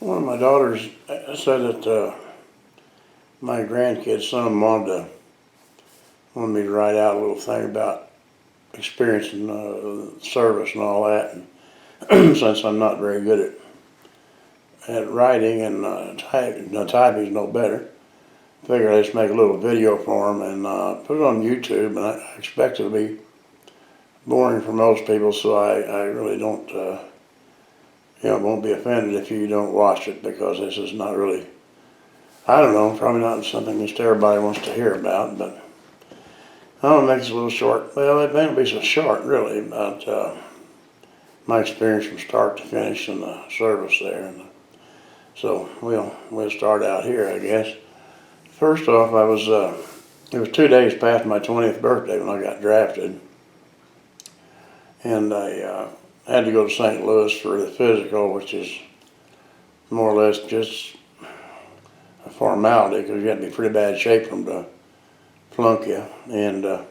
One of my daughters said that my grandkids, some of them wanted me to write out a little thing about experiencing service and all that. And since I'm not very good at writing and typing's no better, I figured I'd just make a little video for them and put it on YouTube. And I expect it'll be boring for most people, so I really don't, won't be offended if you don't watch it, because this is not really, I don't know, probably not something that everybody wants to hear about, but I'll make this a little short. Well, it may not be so short, really, about my experience from start to finish in the service there. And so we'll start out here, I guess. First off, it was 2 days past my 20th birthday when I got drafted, and I had to go to St. Louis for the physical, which is more or less just a formality, because you have to be in pretty bad shape for them to flunk you. And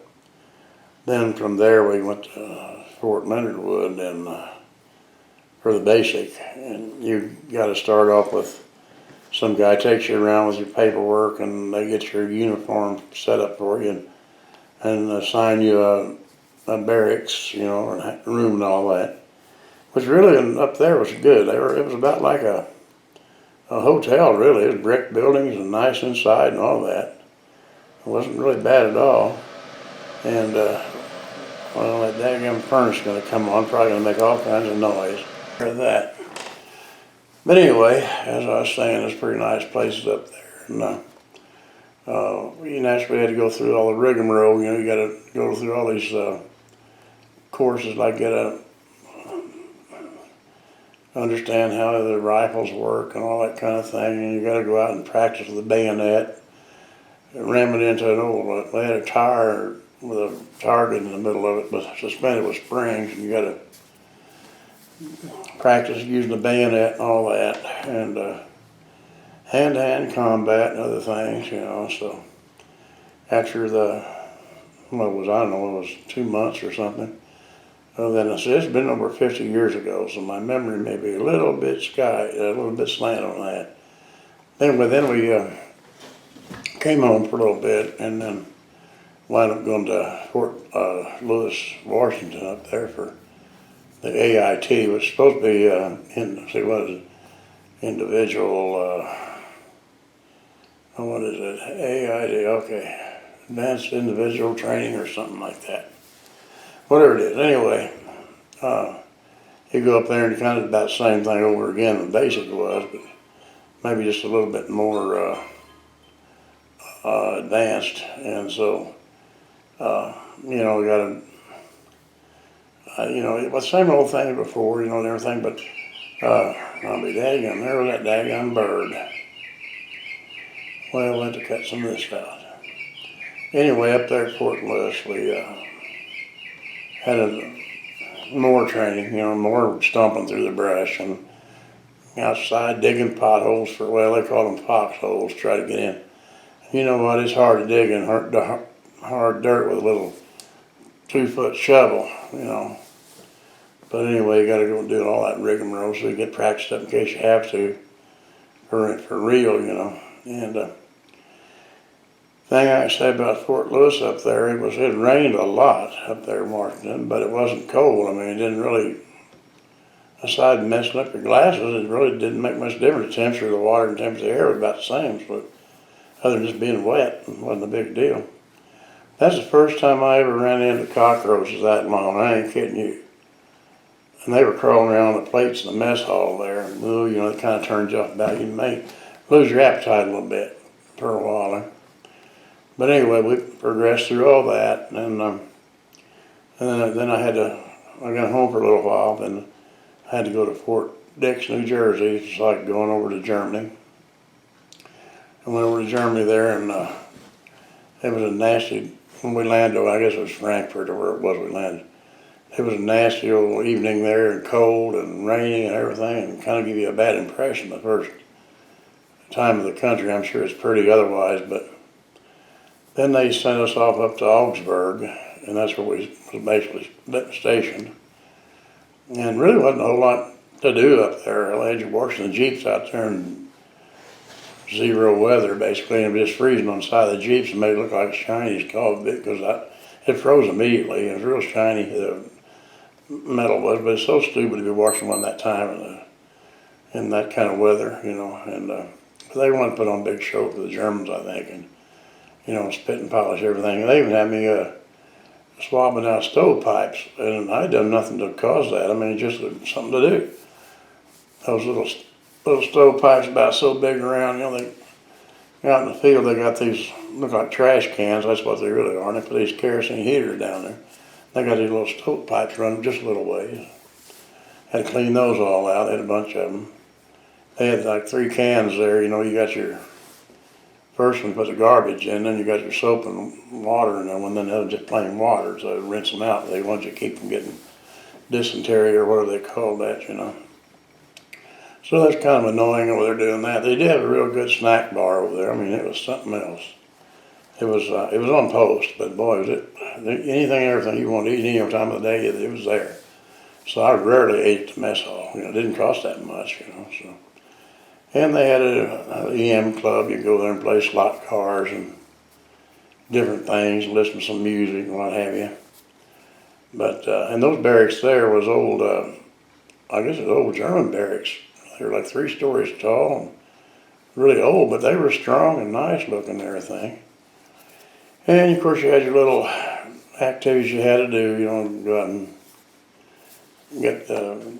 then from there we went to Fort Leonard Wood and for the basic. And you got to start off with some guy takes you around with your paperwork, and they get your uniform set up for you and assign you a barracks, and a room and all that. Which really up there was good. It was about like a hotel, really. It was brick buildings and nice inside and all that. It wasn't really bad at all. And well, that daggum furnace is going to come on, probably going to make all kinds of noise for that. But anyway, as I was saying, there's pretty nice places up there. And you naturally had to go through all the rigmarole. You got to go through all these courses, like get a understand how the rifles work and all that kind of thing, and you got to go out and practice with the bayonet, ram it into an old, they had a tire with a target in the middle of it, but suspended with springs, and you got to practice using the bayonet and all that, and hand-to-hand combat and other things, so after I don't know, it was 2 months or something. Then it's been over 50 years ago, so my memory may be a little bit slant on that. Then we came home for a little bit, and then wound up going to Fort Lewis, Washington, up there for the AIT, which is supposed to be individual. What is it? AIT? Okay, Advanced Individual Training or something like that. Whatever it is. Anyway, you go up there and kind of about the same thing over again. The basic was, but maybe just a little bit more advanced. And so, we got to, it was the same old thing before, and everything. But I'll be daggum. There was that daggum bird. Well, we'll have to cut some of this out. Anyway, up there at Fort Lewis, we had more training, more stomping through the brush and outside digging potholes they call them foxholes, try to get in. You know what, it's hard to dig in hard dirt with a little 2-foot shovel, But anyway, you got to go and do all that rigmarole so you get practiced up in case you have to for real, And thing I can say about Fort Lewis up there, it rained a lot up there in Washington, but it wasn't cold. I mean, it didn't really, aside from messing up your glasses, it really didn't make much difference. The temperature of the water and temperature of the air was about the same, but other than just being wet, it wasn't a big deal. That's the first time I ever ran into cockroaches that long. I ain't kidding you. And they were crawling around the plates in the mess hall there. And, it kind of turns you off about. You may lose your appetite a little bit for a while. But anyway, we progressed through all that, and then I got home for a little while, then I had to go to Fort Dix, New Jersey. It's like going over to Germany. I went over to Germany there, and it was a nasty, when we landed, I guess it was Frankfurt or where it was we landed. It was a nasty old evening there, and cold and raining and everything, and kind of give you a bad impression the first time of the country. I'm sure it's pretty otherwise, but then they sent us off up to Augsburg, and that's where we was basically stationed. And really wasn't a whole lot to do up there. I had you washing the Jeeps out there in zero weather, basically, and just freezing on the side of the Jeeps and made it look like Chinese coffee because it froze immediately. It was real shiny, the metal was, but it's so stupid to be washing one that time in that kind of weather, you know. And they wanted to put on a big show for the Germans, I think, and, you know, spit and polish everything. And they even had me swabbing out stovepipes, and I had done nothing to cause that. I mean, just something to do. Those little stovepipes about so big around, you know, they out in the field they got these look like trash cans. That's what they really are. And they put these kerosene heaters down there. They got these little stovepipes running just a little ways. Had to clean those all out. They had a bunch of them. They had like 3 cans there. You know, you got your first one, put the garbage in, then you got your soap and water in there, and then they'll just plain water, so rinse them out. They want you to keep from getting dysentery or whatever they call that, you know. So that's kind of annoying over there doing that. They did have a real good snack bar over there. I mean, it was something else. It was on post, but boy, was it anything and everything you wanted to eat any time of the day, it was there. So I rarely ate at the mess hall. You know, it didn't cost that much, you know. So, and they had a EM club. You go there and play slot cars and different things, listen to some music and what have you. But and those barracks there was old. I guess it was old German barracks. They were like 3 stories tall and really old, but they were strong and nice looking and everything. And of course you had your little activities you had to do, you know, go out and get,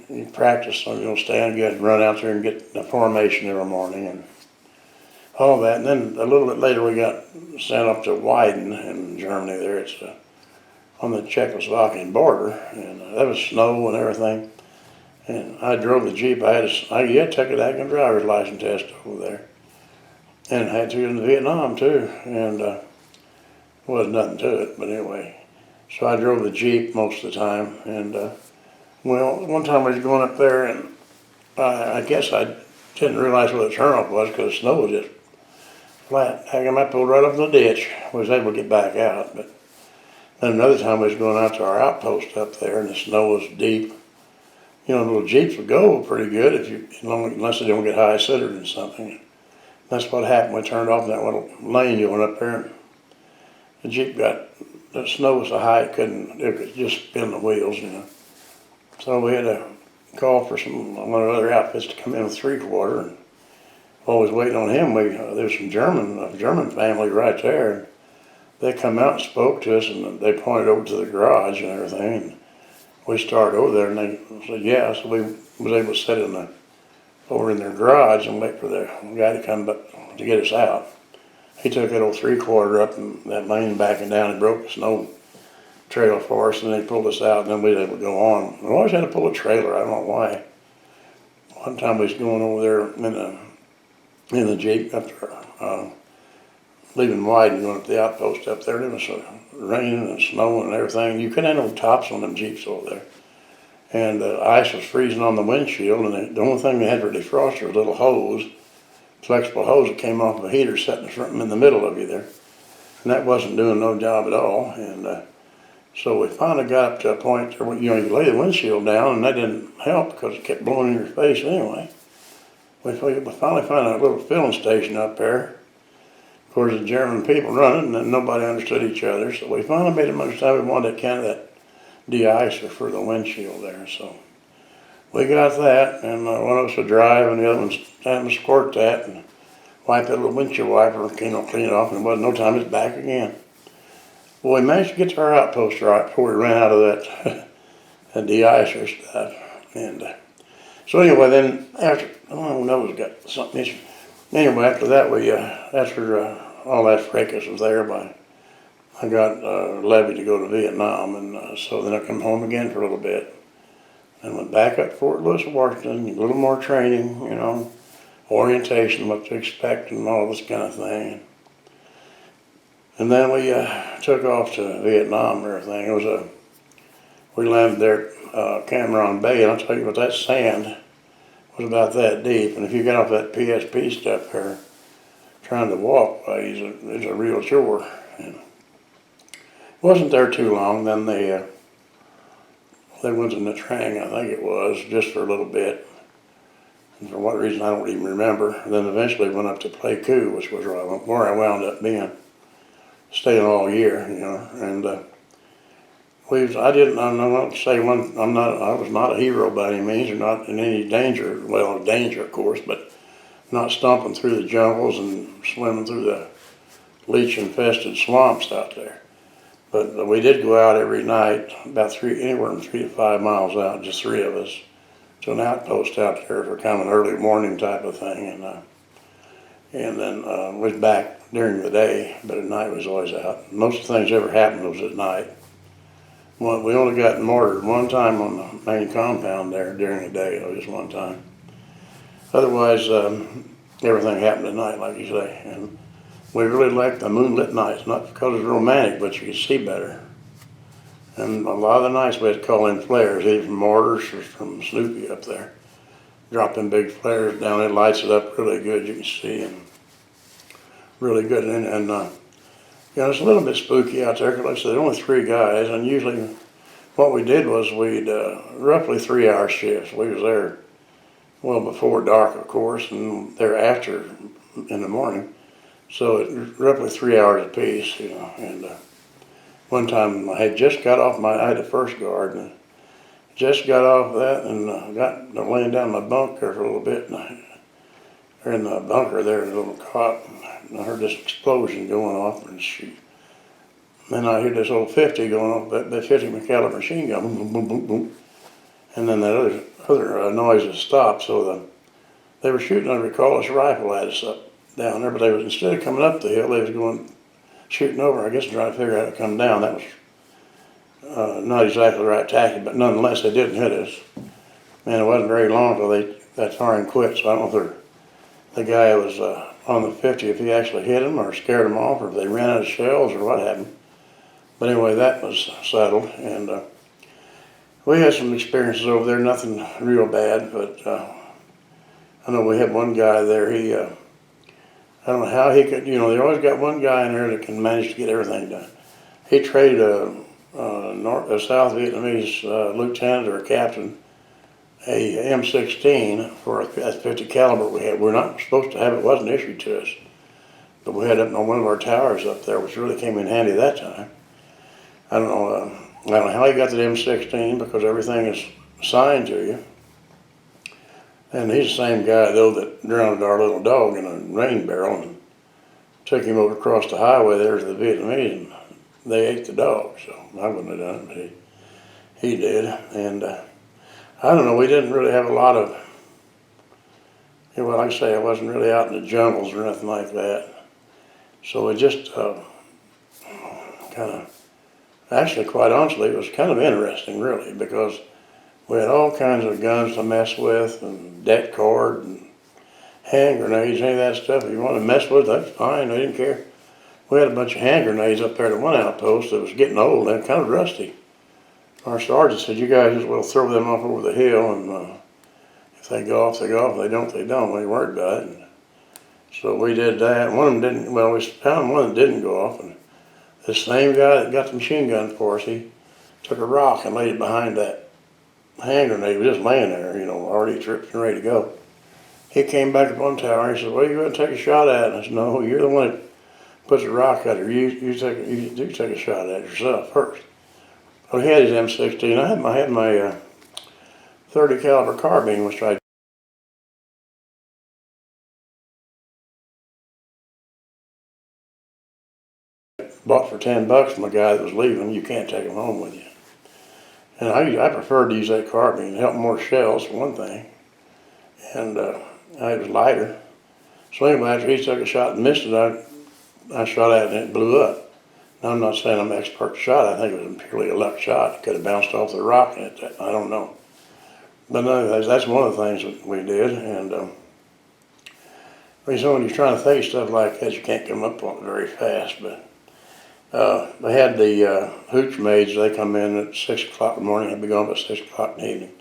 you practice, you know, stand, you had to run out there and get the formation every morning and all that. And then a little bit later we got sent up to Weiden in Germany there. It's on the Czechoslovakian border, and that was snow and everything. And I drove the Jeep. I had to take a active driver's license test over there. And I had to in Vietnam too, and wasn't nothing to it, but anyway. So I drove the Jeep most of the time, and well, one time I was going up there, and I guess I didn't realize what the turnoff was because the snow was just flat. I pulled right up in the ditch. I was able to get back out, but then another time I was going out to our outpost up there, and the snow was deep. You know, the little Jeeps would go pretty good unless they don't get high centered in something. That's what happened. We turned off that little lane you went up there, and the Jeep the snow was so high it could just spin the wheels, you know. So we had to call for one of the other outfits to come in with 3/4, and while I was waiting on him, there was some German family right there. And they come out and spoke to us, and they pointed over to the garage and everything. And we started over there, and they said, yeah. So we was able to sit over in their garage and wait for the guy to come back to get us out. He took that old 3/4 up and that lane backing down and broke the snow trail for us, and they pulled us out, and then we were able to go on. We always had to pull a trailer. I don't know why. One time we was going over there in the Jeep after leaving White and going up to the outpost up there. It was raining and snowing and everything. You couldn't have no tops on them Jeeps over there. And the ice was freezing on the windshield, and the only thing they had for defroster was a little hose, flexible hose that came off of a heater set in the middle of you there. And that wasn't doing no job at all. And so we finally got up to a point where, you know, you lay the windshield down, and that didn't help because it kept blowing in your face anyway. We finally found a little filling station up there. Of course, the German people running, and nobody understood each other. So we finally made them understand we wanted that de-icer for the windshield there. So we got that, and one of us would drive, and the other one stand and squirt that, and wipe that little windshield wiper, clean it off, and it wasn't no time, it's back again. Well, we managed to get to our outpost right before we ran out of that de-icer stuff. And so anyway, then after, I don't know, we got something issue. Anyway, after that, after all that fracas was there, I got levied to go to Vietnam, and so then I come home again for a little bit, and went back up to Fort Lewis, Washington, a little more training, you know, orientation, what to expect, and all this kind of thing. And then we took off to Vietnam and everything. We landed there at Cameron Bay, and I'll tell you what, that sand was about that deep, and if you got off that PSP stuff there, trying to walk, it's a real chore. And wasn't there too long. Then They went to Natrang, I think it was, just for a little bit. And for what reason, I don't even remember. And then eventually went up to Pleiku, which was where I wound up being, staying all year, And I'm not to say I was not a hero by any means, or not in any danger. Well, danger, of course, but not stomping through the jungles and swimming through the leech-infested swamps out there. But we did go out every night, anywhere from 3 to 5 miles out, just three of us, to an outpost out there for kind of an early morning type of thing, and then was back during the day, but at night was always out. Most of the things that ever happened was at night. Well, we only got mortared one time on the main compound there during the day, just one time. Otherwise, everything happened at night, like you say. And we really liked the moonlit nights, not because it was romantic, but you could see better. And a lot of the nights we had to call in flares, either from mortars or from Snoopy up there. Dropping big flares down, it lights it up really good, you can see, and really good. And it's a little bit spooky out there, because like I said, there were only 3 guys, and usually what we did was we'd roughly 3-hour shifts. We was there well before dark, of course, and thereafter in the morning. So it was roughly 3 hours apiece, and one time I had just got off I had the first guard, and just got off that and got laying down in my bunk there for a little bit, and they're in the bunker there in a little cot, and I heard this explosion going off, and then I hear this old 50 going off, that 50 caliber machine gun, boom, boom, boom, boom, boom, and then that other noises stopped, so they were shooting a recordless rifle at us up down there, but instead of coming up the hill, they was going shooting over, I guess, trying to figure out how to come down. That was not exactly the right tactic, but nonetheless, they didn't hit us. And it wasn't very long until that firing quit, so I don't know if the guy was on the 50, if he actually hit him or scared him off, or if they ran out of shells or what happened. But anyway, that was settled, and we had some experiences over there, nothing real bad, but I know we had one guy there, I don't know how he could, they always got one guy in there that can manage to get everything done. He traded a South Vietnamese lieutenant or a captain a M16 for a 50 caliber we had. We're not supposed to have it, wasn't issued to us. But we had it on one of our towers up there, which really came in handy that time. I don't know how he got the M16, because everything is assigned to you. And he's the same guy, though, that drowned our little dog in a rain barrel and took him over across the highway there to the Vietnamese, and they ate the dog, so I wouldn't have done it, but he did. And I don't know, we didn't really have a lot of, like I say, I wasn't really out in the jungles or nothing like that. So it just actually, quite honestly, it was kind of interesting, really, because we had all kinds of guns to mess with, and deck cord, and hand grenades, any of that stuff. If you wanted to mess with it, that's fine, they didn't care. We had a bunch of hand grenades up there at one outpost that was getting old and kind of rusty. Our sergeant said, you guys just well throw them off over the hill, and if they go off, they go off. If they don't, they don't. We ain't worried about it. And so we did that. One of them didn't, we found one that didn't go off, and the same guy that got the machine gun for us, he took a rock and laid it behind that hand grenade. It was just laying there, already tripped and ready to go. He came back up on the tower, and he said, well, you go ahead and take a shot at it. And I said, no, you're the one that puts a rock at her. You do take a shot at it yourself first. Well, he had his M16. I had my 30 caliber carbine, which I bought for $10 from a guy that was leaving. You can't take them home with you. And I preferred to use that carbine. It helped more shells, for one thing. And it was lighter. So anyway, after he took a shot and missed it, I shot at it and it blew up. Now, I'm not saying I'm an expert shot. I think it was purely a luck shot. It could have bounced off the rock and I don't know. But nonetheless, that's one of the things that we did. And so when you're trying to think of stuff like that, you can't come up on it very fast. But they had the hooch maids. They come in at 6 o'clock in the morning. They'd be gone by 6 o'clock in the evening.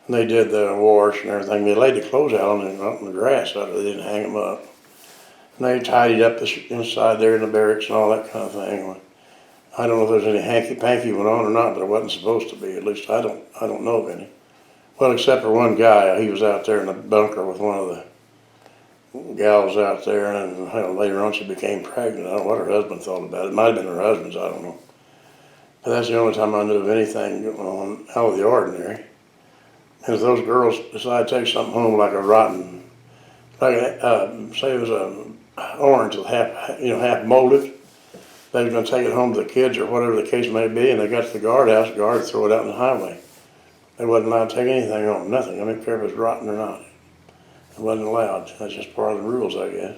And they did the wash and everything. They laid the clothes out on the grass. They didn't hang them up. And they tidied up inside there in the barracks and all that kind of thing. I don't know if there's any hanky-panky went on or not, but it wasn't supposed to be. At least I don't know of any. Well, except for one guy, he was out there in the bunker with one of the gals out there, and later on she became pregnant. I don't know what her husband thought about it. It might have been her husband's, I don't know. But that's the only time I knew of anything going on out of the ordinary. And if those girls decide to take something home like a rotten, like say it was a orange with half molded, they were going to take it home to the kids or whatever the case may be, and they got to the guardhouse, the guard would throw it out in the highway. They wasn't allowed to take anything home, nothing. I don't care if it was rotten or not. It wasn't allowed. That's just part of the rules, I guess.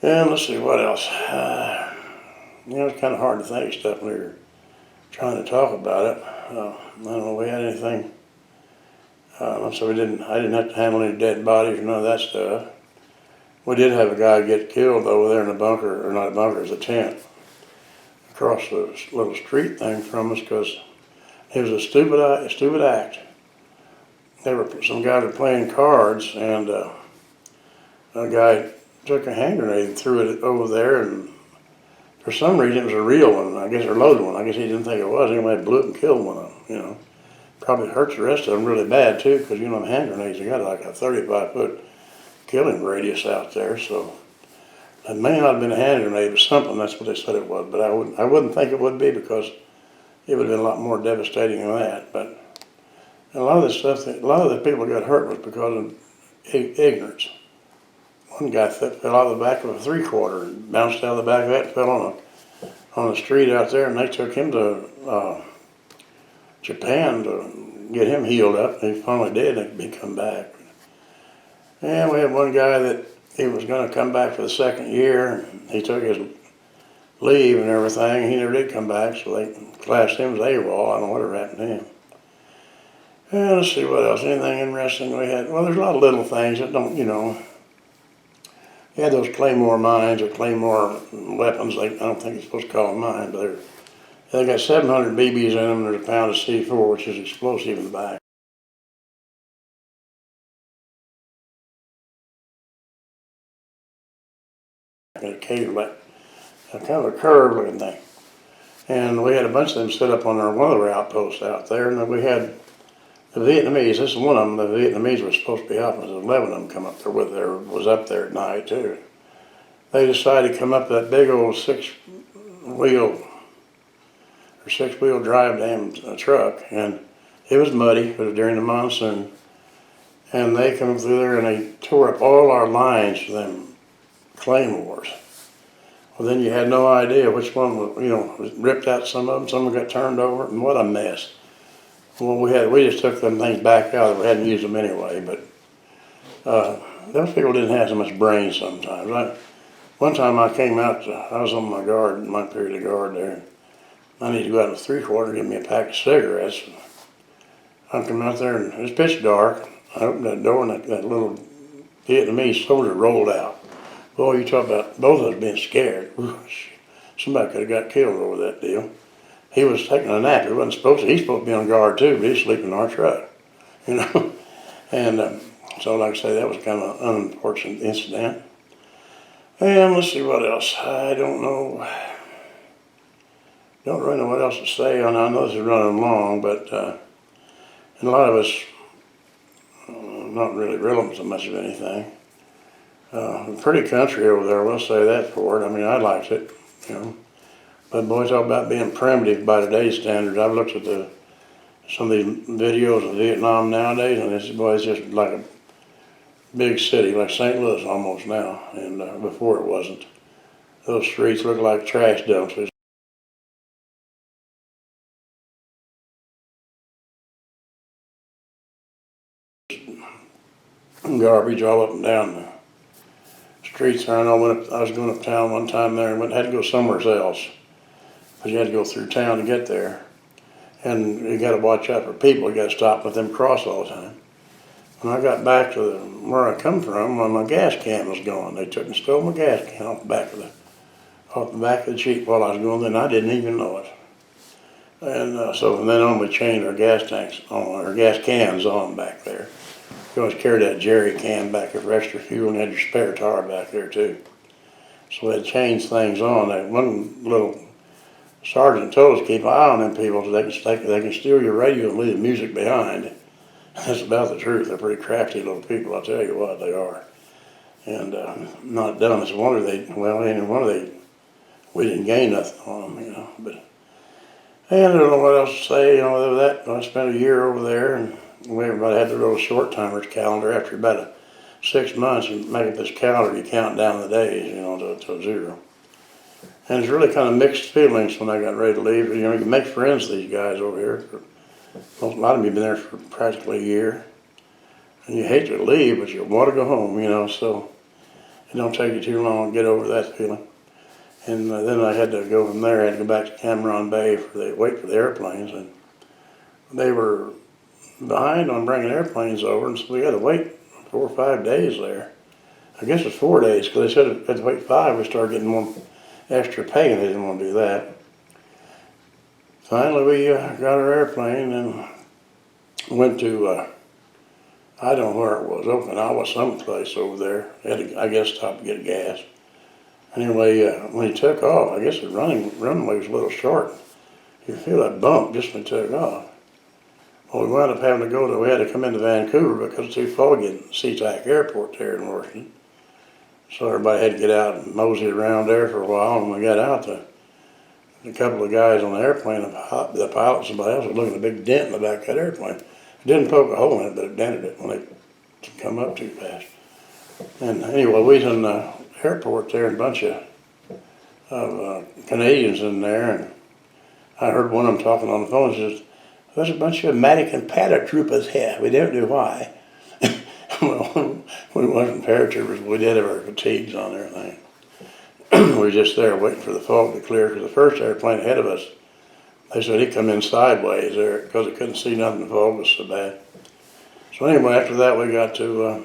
And let's see, what else? It's kind of hard to think of stuff when we were trying to talk about it. I don't know if we had anything. So I didn't have to handle any dead bodies or none of that stuff. We did have a guy get killed over there in a bunker, or not a bunker, it was a tent, across the little street thing from us, because it was a stupid act. Some guys were playing cards, and a guy took a hand grenade and threw it over there, and for some reason it was a real one, I guess, or a loaded one. I guess he didn't think it was. Anyway, blew it and killed one of them, Probably hurts the rest of them really bad, too, because, hand grenades, they got like a 35-foot killing radius out there, so it may not have been a hand grenade or something. That's what they said it was, but I wouldn't think it would be, because it would have been a lot more devastating than that. But a lot of the people got hurt was because of ignorance. One guy fell out of the back of a 3/4 and bounced out of the back of that and fell on the street out there, and they took him to Japan to get him healed up, and he finally did, and he come back. And we had one guy that he was going to come back for the second year. He took his leave and everything. He never did come back, so they classed him as AWOL. I don't know whatever happened to him. And let's see what else. Anything interesting we had? Well, there's a lot of little things that don't, You had those Claymore mines or Claymore weapons. I don't think you're supposed to call them mines, but they got 700 BBs in them, and there's a pound of C4, which is explosive in the back. In a cave, like kind of a curve looking thing. And we had a bunch of them set up on one of their outposts out there, and then we had the Vietnamese. This is one of them. The Vietnamese were supposed to be out, and there was 11 of them come up there was up there at night too. They decided to come up that big old six-wheel drive damn truck, and it was muddy. It was during the monsoon, and they come through there and they tore up all our lines for them claymores. Well, then you had no idea which one was, ripped out some of them. Some of them got turned over, and what a mess. Well, we just took them things back out. We hadn't used them anyway, but those people didn't have so much brains sometimes. One time I came out, I was on my period of guard there, and I needed to go out in the 3/4 and get me a pack of cigarettes. I come out there, and it was pitch dark. I opened that door, and that little Vietnamese soldier rolled out. Boy, you talk about both of us being scared. Somebody could have got killed over that deal. He was taking a nap. He wasn't supposed to. He's supposed to be on guard too, but he's sleeping in our truck, And so, like I say, that was kind of an unfortunate incident. And let's see what else. I don't know. Don't really know what else to say. I know this is running long, but and a lot of us not really reeling so much of anything. Pretty country over there, we'll say that for it. I mean, I liked it, But boy, talk about being primitive by today's standards. I've looked at some of these videos of Vietnam nowadays, and it's just like a big city, like St. Louis almost now, and before it wasn't. Those streets look like trash dumps. Garbage all up and down the streets there. I was going uptown one time there and had to go somewhere else, because you had to go through town to get there. And you got to watch out for people. You got to stop and let them cross all the time. When I got back to where I come from, my gas can was gone. They took and stole my gas can off the back of the Jeep while I was going there, and I didn't even know it. And so from then on, we changed our gas cans on back there. You always carry that jerry can back there for extra fuel, and you had your spare tire back there too. So they changed things on. That one little sergeant told us to keep an eye on them people so they can steal your radio and leave the music behind. That's about the truth. They're pretty crafty little people, I'll tell you what they are. And not dumb. It's a wonder we didn't gain nothing on them, you know. But and I don't know what else to say, you know, other than that. I spent a year over there, and everybody had their little short timers calendar after about 6 months. You make up this calendar, you count down the days, you know, to zero. And it's really kind of mixed feelings when I got ready to leave. You know, you can make friends with these guys over here. A lot of them have been there for practically a year. And you hate to leave, but you want to go home, you know, so it don't take you too long to get over that feeling. And then I had to go from there. I had to go back to Cameron Bay wait for the airplanes. And they were behind on bringing airplanes over, and so we had to wait 4 or 5 days there. I guess it was 4 days, because they said if we had to wait 5, we started getting one extra pay, and they didn't want to do that. Finally, we got our airplane and went to, I don't know where it was, Okinawa, someplace over there. Had to, I guess, stop to get gas. Anyway, when he took off, I guess the runway was a little short. You feel that bump just when he took off. Well, we wound up having to we had to come into Vancouver because it's too foggy at SeaTac Airport there in Washington. So everybody had to get out and mosey around there for a while. And when we got out, a couple of guys on the airplane, the pilot and somebody else was looking at a big dent in the back of that airplane. It didn't poke a hole in it, but it dented it when they come up too fast. And anyway, we was in the airport there, and a bunch of Canadians in there, and I heard one of them talking on the phone. He says, "There's a bunch of American paratroopers here. We don't know why." Well, we wasn't paratroopers, but we did have our fatigues on and everything. We were just there waiting for the fog to clear, because the first airplane ahead of us, they said he'd come in sideways there because he couldn't see nothing. The fog was so bad. So anyway, after that, we got to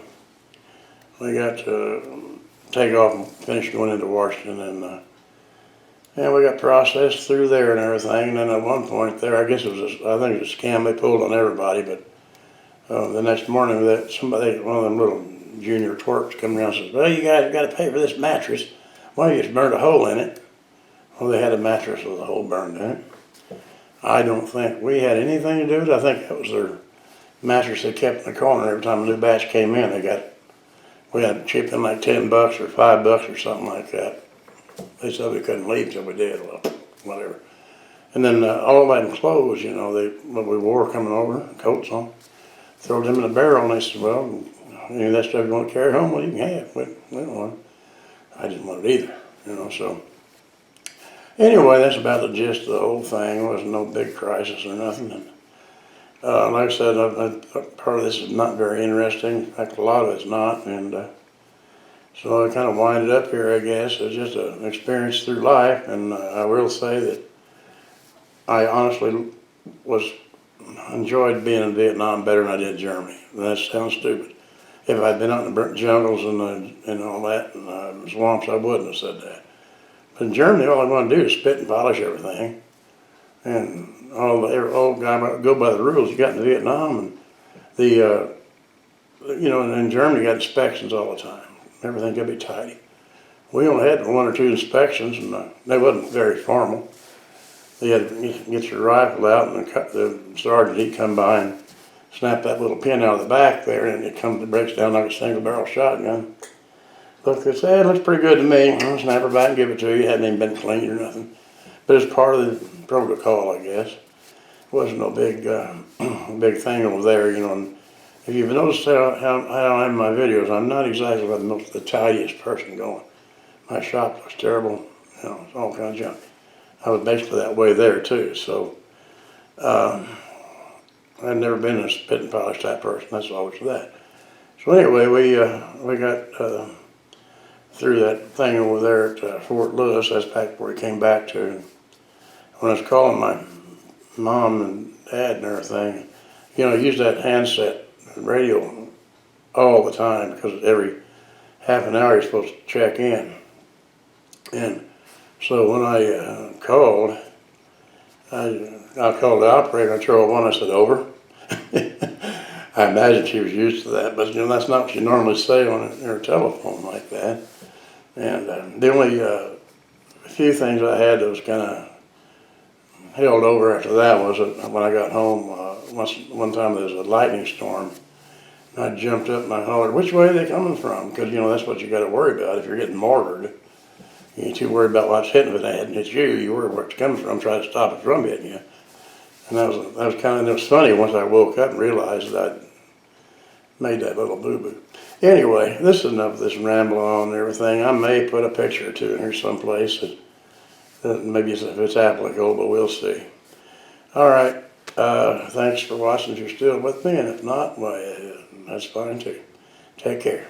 take off and finish going into Washington, and we got processed through there and everything. And then at one point there, I guess I think it was a scam they pulled on everybody. But the next morning, one of them little junior twerps come around and says, "Well, you guys got to pay for this mattress. Well, you just burned a hole in it." Well, they had a mattress with a hole burned in it. I don't think we had anything to do with it. I think that was their mattress they kept in the corner every time a new batch came in. We had to chip in like $10 or $5 or something like that. They said we couldn't leave till we did. Well, whatever. And then all of them clothes, you know, what we wore coming over, coats on, throw them in a barrel, and they said, "Well, any of that stuff you want to carry home, well, you can have it. We don't want it." I didn't want it either, you know, so. Anyway, that's about the gist of the whole thing. It wasn't no big crisis or nothing. And, like I said, part of this is not very interesting. In fact, a lot of it's not. And so I kind of winded up here, I guess. It's just an experience through life. And I will say that I honestly enjoyed being in Vietnam better than I did Germany. And that sounds stupid. If I'd been out in the jungles and all that and swamps, I wouldn't have said that. But in Germany, all I want to do is spit and polish everything. And all guy go by the rules. You got in Vietnam, and in Germany you got inspections all the time. Everything got to be tidy. We only had 1 or 2 inspections, and they wasn't very formal. You had to get your rifle out, and the sergeant, he'd come by and snap that little pin out of the back there, and it breaks down like a single barrel shotgun. Look, they say, "It looks pretty good to me." I'll snap it back and give it to you. It hadn't even been cleaned or nothing. But it's part of the protocol, I guess. It wasn't no big thing over there, you know. And if you've noticed how I am in my videos, I'm not exactly the tidiest person going. My shop looks terrible, you know, it's all kind of junk. I was basically that way there too, so I've never been a spit and polish type person. That's always that. So anyway, we got through that thing over there at Fort Lewis. That's back where we came back to. And when I was calling my mom and dad and everything, you know, I used that handset radio all the time because every half an hour you're supposed to check in. And so when I called, I called the operator. I control 1. I said, "Over." I imagine she was used to that, but you know, that's not what you normally say on her telephone like that. And the only few things I had that was kind of held over after that was when I got home. One time there was a lightning storm. And I jumped up and I hollered, "Which way are they coming from?" Because that's what you got to worry about if you're getting mortared. You ain't too worried about what's hitting it. And it's you. You worry where it's coming from. Try to stop it from hitting you. And that was it was funny once I woke up and realized that I'd made that little boo-boo. Anyway, this is enough of this ramble on and everything. I may put a picture or two in here someplace that maybe if it's applicable, but we'll see. All right. Thanks for watching if you're still with me, and if not, well, that's fine too. Take care.